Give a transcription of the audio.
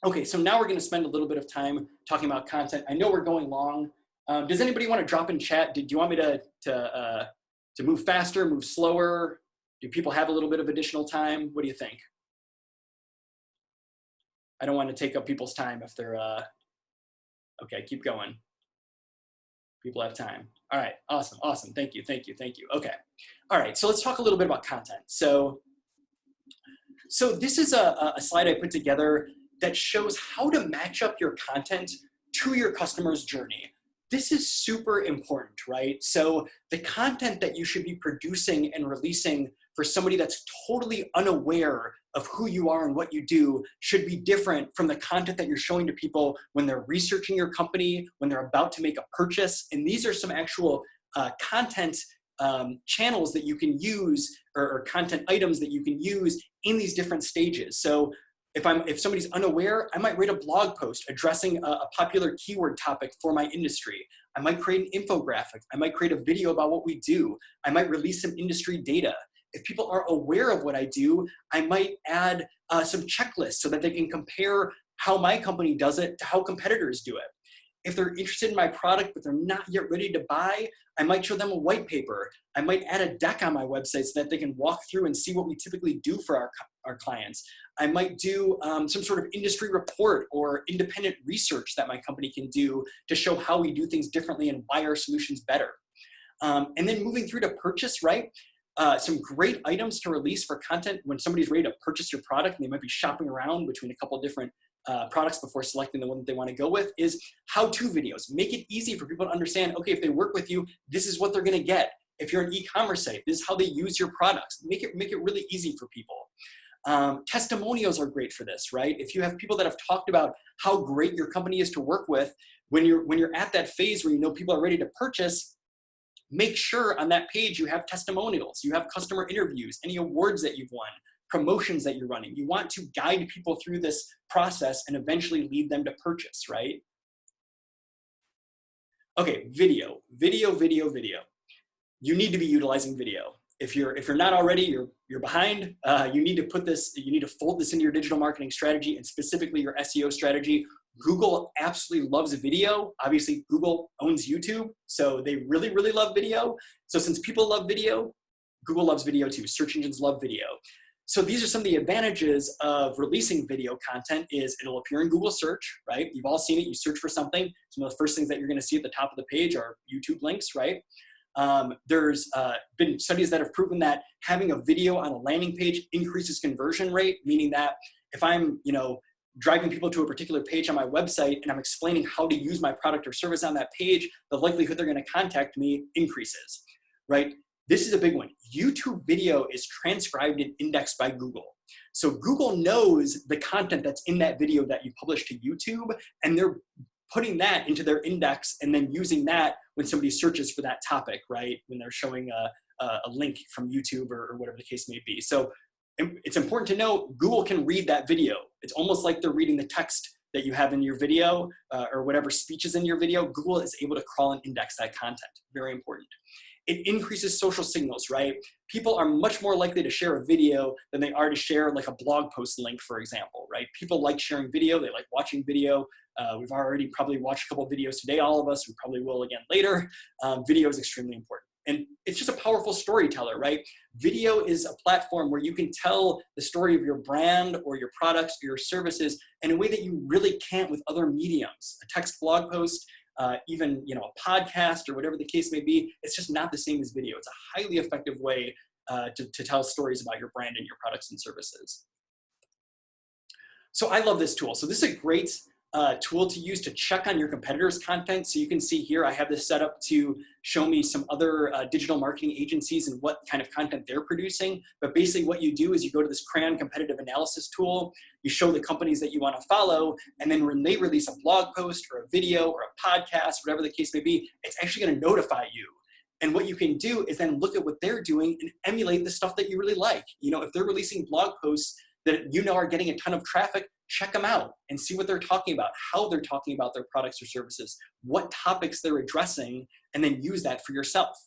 Okay, so now we're going to spend a little bit of time talking about content. I know we're going long. Does anybody want to drop in chat? Do you want me to move faster, move slower? Do people have a little bit of additional time? What do you think? I don't want to take up people's time if they're, okay, keep going. People have time. All right, awesome, awesome. Thank you, thank you, thank you. Okay, all right, so let's talk a little bit about content. So this is a slide I put together that shows how to match up your content to your customer's journey. This is super important, right? So the content that you should be producing and releasing for somebody that's totally unaware of who you are and what you do should be different from the content that you're showing to people when they're researching your company, when they're about to make a purchase. And these are some actual content channels that you can use, or content items that you can use in these different stages. So if somebody's unaware, I might write a blog post addressing a popular keyword topic for my industry. I might create an infographic. I might create a video about what we do. I might release some industry data. If people are aware of what I do, I might add some checklists so that they can compare how my company does it to how competitors do it. If they're interested in my product, but they're not yet ready to buy, I might show them a white paper. I might add a deck on my website so that they can walk through and see what we typically do for our clients. I might do some sort of industry report or independent research that my company can do to show how we do things differently and why our solution's better. And then moving through to purchase, right? Some great items to release for content when somebody's ready to purchase your product and they might be shopping around between a couple of different products before selecting the one that they want to go with is how-to videos. Make it easy for people to understand, okay, if they work with you, this is what they're going to get. If you're an e-commerce site, this is how they use your products. Make it really easy for people. Testimonials are great for this, right? If you have people that have talked about how great your company is to work with, when you're at that phase where you know people are ready to purchase, make sure on that page you have testimonials, you have customer interviews, any awards that you've won, promotions that you're running. You want to guide people through this process and eventually lead them to purchase, right? Okay, video. You need to be utilizing video. If you're not already, you're behind. You need to fold this into your digital marketing strategy and specifically your SEO strategy. Google absolutely loves video. Obviously, Google owns YouTube, so they really, really love video. So since people love video, Google loves video too. Search engines love video. So these are some of the advantages of releasing video content is it'll appear in Google search, right? You've all seen it. You search for something. Some of the first things that you're going to see at the top of the page are YouTube links, right? There's been studies that have proven that having a video on a landing page increases conversion rate, meaning that if I'm, driving people to a particular page on my website and I'm explaining how to use my product or service on that page, the likelihood they're going to contact me increases, right? This is a big one. YouTube video is transcribed and indexed by Google. So Google knows the content that's in that video that you publish to YouTube, and they're putting that into their index and then using that when somebody searches for that topic, right? When they're showing a link from YouTube or whatever the case may be. So it's important to know Google can read that video. It's almost like they're reading the text that you have in your video or whatever speech is in your video. Google is able to crawl and index that content. Very important. It increases social signals, right? People are much more likely to share a video than they are to share like a blog post link, for example, right? People like sharing video. They like watching video. We've already probably watched a couple of videos today, all of us. We probably will again later. Video is extremely important. And it's just a powerful storyteller, right? Video is a platform where you can tell the story of your brand or your products or your services in a way that you really can't with other mediums. A text blog post, even a podcast or whatever the case may be, it's just not the same as video. It's a highly effective way to tell stories about your brand and your products and services. So I love this tool. So this is a great tool to use to check on your competitors' content. So you can see here, I have this set up to show me some other digital marketing agencies and what kind of content they're producing. But basically what you do is you go to this Crammed competitive analysis tool, you show the companies that you want to follow, and then when they release a blog post or a video or a podcast, whatever the case may be, it's actually going to notify you. And what you can do is then look at what they're doing and emulate the stuff that you really like. If they're releasing blog posts that are getting a ton of traffic, check them out and see what they're talking about, how they're talking about their products or services, what topics they're addressing, and then use that for yourself.